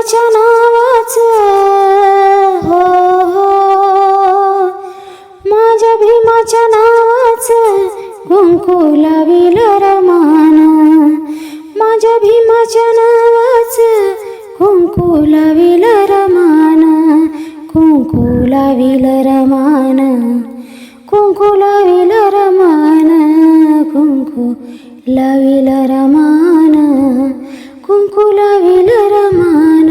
भीमाच्या नावाचं हो हो, माझ्या भीमाच्या नावाचं कुंकू लाविल रमान, माझ्या भीमाच्या नावाचं कुंकू लाविल रमान, कुंकू लाविल रमान, कुंकू लाविल रमान, कुंकू लाविल रमान, कुंकू लाविल रमान,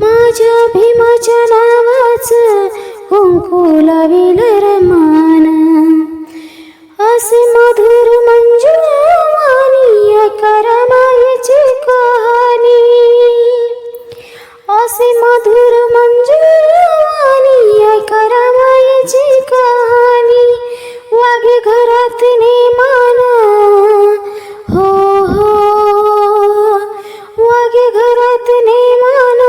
माझ्या भीमाच्या नावाचं कुंकू लाविल रमान. असे मधुर मंजुळवाणी ऐका रमाईची कहाणी, असे मधुर मंजुळवाणी ऐका रमाईची कहाणी, वागे घरात नेमान हो हो, वागे घरात नेमान,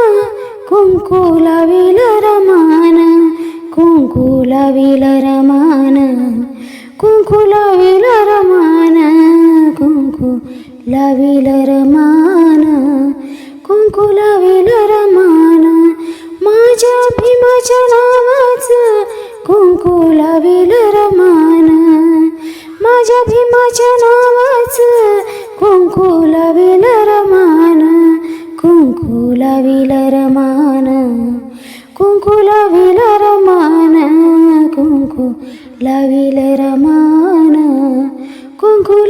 कुंकू लाविल रमान, कुंकू लाविल रमान, कुंकू लाविल रमान, कुंकू लाविल रमान, कुंकू लाविल रमान, माझ्या भीमाच्या नावाचं कुंकू लाविल रमान, माझ्या भीमाच्या नावाचं कुंकू लाविल रमान, कुंकू लाविल रमान, कुंकू लाविल रमान, कुंकू लाविल रमान, कुंकू